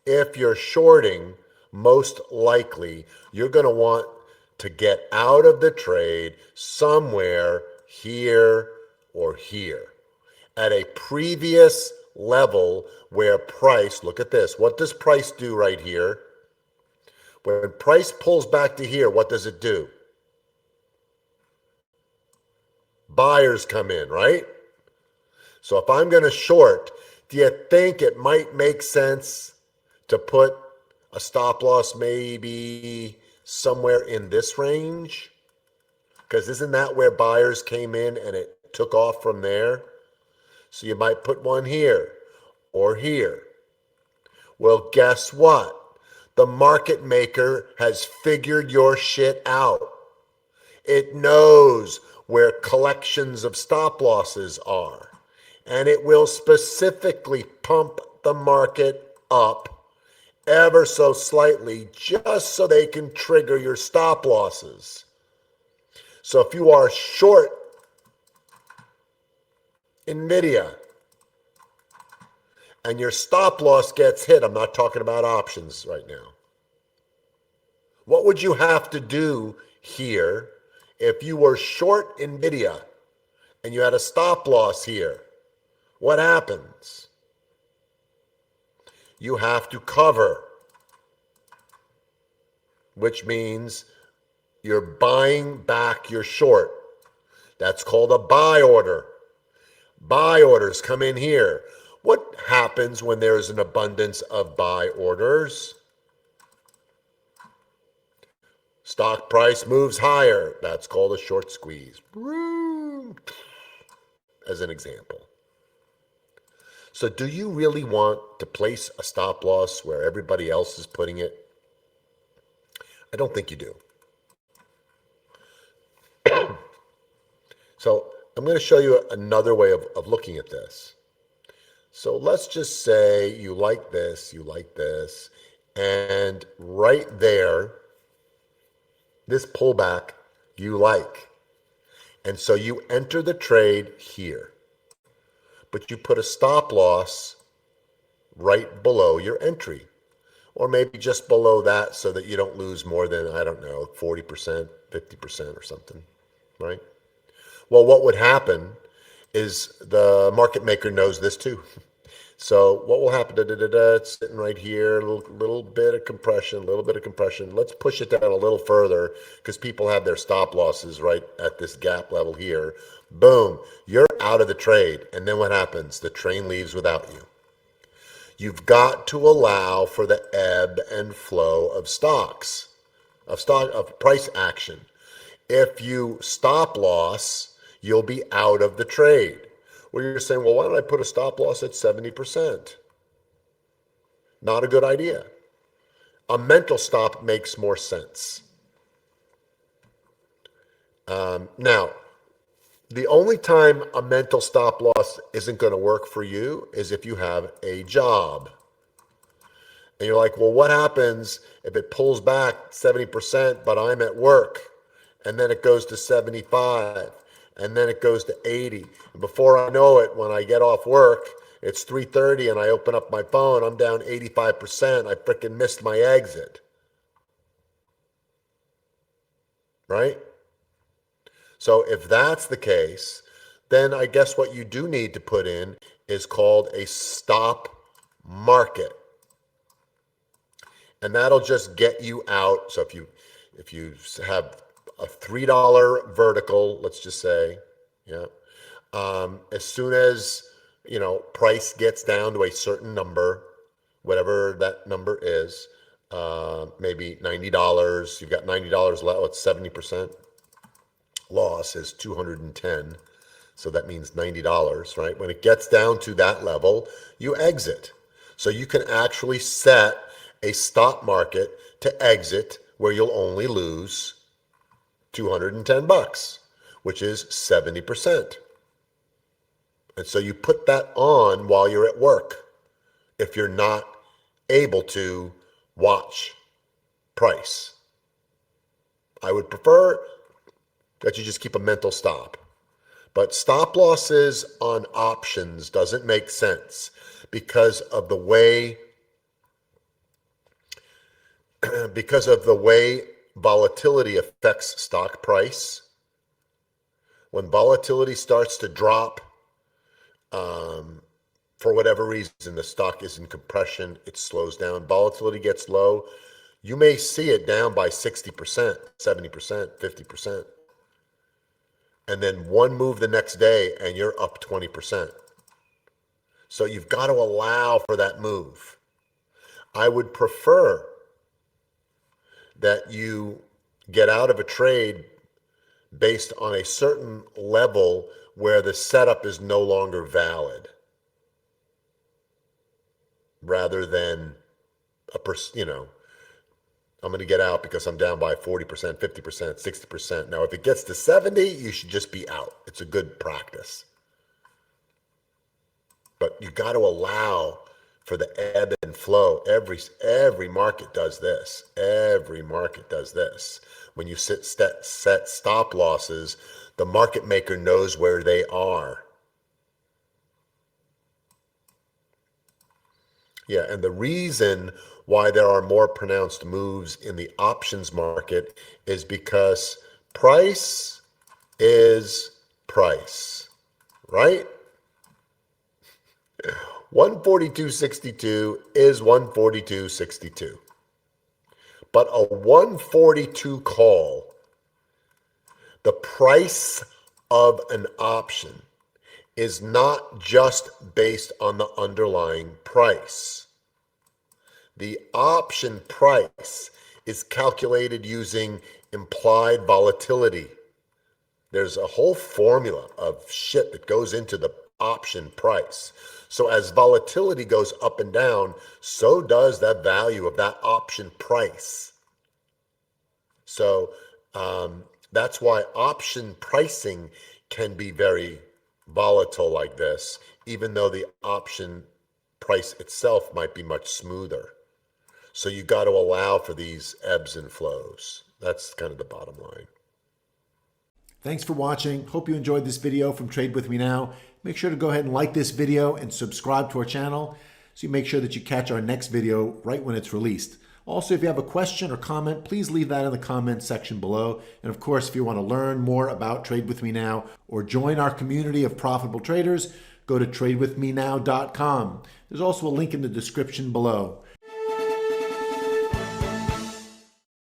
If you're shorting, most likely you're going to want to get out of the trade somewhere here or here at a previous level where price, look at this, what does price do right here? When price pulls back to here, what does it do? Buyers come in, right? So if I'm going to short, do you think it might make sense to put a stop loss maybe somewhere in this range? Because isn't that where buyers came in and it took off from there? So you might put one here or here. Well, guess what? The market maker has figured your shit out. It knows where collections of stop losses are, and it will specifically pump the market up ever so slightly just so they can trigger your stop losses. So if you are short NVIDIA and your stop loss gets hit, I'm not talking about options right now. What would you have to do here if you were short NVIDIA and you had a stop loss here? What happens? You have to cover, which means you're buying back your short. That's called a buy order. Buy orders come in here. What happens when there is an abundance of buy orders? Stock price moves higher. That's called a short squeeze. As an example. So do you really want to place a stop loss where everybody else is putting it? I don't think you do. So I'm going to show you another way of looking at this. So let's just say you like this, and right there, this pullback you like. And so you enter the trade here, but you put a stop loss right below your entry, or maybe just below that so that you don't lose more than, I don't know, 40%, 50% or something, right? Well, what would happen is the market maker knows this too. So what will happen? It's sitting right here, a little bit of compression, Let's push it down a little further because people have their stop losses right at this gap level here. Boom, you're out of the trade. And then what happens? The train leaves without you. You've got to allow for the ebb and flow of stocks, of price action. If you stop loss, you'll be out of the trade. Well, you're saying, well, why don't I put a stop loss at 70%? Not a good idea. A mental stop makes more sense. Now, the only time a mental stop loss isn't going to work for you is if you have a job. And you're like, well, what happens if it pulls back 70%, but I'm at work? And then it goes to 75, and then it goes to 80. And before I know it, when I get off work, it's 3:30 and I open up my phone, I'm down 85%. I freaking missed my exit. Right? So if that's the case, then I guess what you do need to put in is called a stop market. And that'll just get you out. So if you have a $3 vertical, let's just say, yeah, as soon as price gets down to a certain number, whatever that number is, maybe $90, you've got $90 left, it's 70%. Loss is 210, so that means $90, right? When it gets down to that level, you exit. So you can actually set a stop market to exit where you'll only lose $210, which is 70%. And so you put that on while you're at work if you're not able to watch price. I would prefer that you just keep a mental stop. But stop losses on options doesn't make sense because of the way because of the way volatility affects stock price. When volatility starts to drop, for whatever reason, the stock is in compression, it slows down, volatility gets low, you may see it down by 60%, 70%, 50%. And then one move the next day and you're up 20%. So you've got to allow for that move. I would prefer that you get out of a trade based on a certain level where the setup is no longer valid, rather than I'm going to get out because I'm down by 40%, 50%, 60%. Now, if it gets to 70, you should just be out. It's a good practice. But you got to allow for the ebb and flow. Every market does this. Every market does this. When you set stop losses, the market maker knows where they are. Yeah, and the reason why there are more pronounced moves in the options market is because price is price, right? 142.62 is 142.62. But a 142 call, the price of an option, is not just based on the underlying price. The option price is calculated using implied volatility. There's a whole formula of shit that goes into the option price. So as volatility goes up and down, so does that value of that option price. So that's why option pricing can be very volatile like this, even though the option price itself might be much smoother. So you got to allow for these ebbs and flows. That's kind of the bottom line. Thanks for watching. Hope you enjoyed this video from Trade With Me Now. Make sure to go ahead and like this video and subscribe to our channel so you make sure that you catch our next video right when it's released. Also, if you have a question or comment, please leave that in the comments section below. And of course, if you want to learn more about Trade With Me Now or join our community of profitable traders, go to tradewithmenow.com. There's also a link in the description below.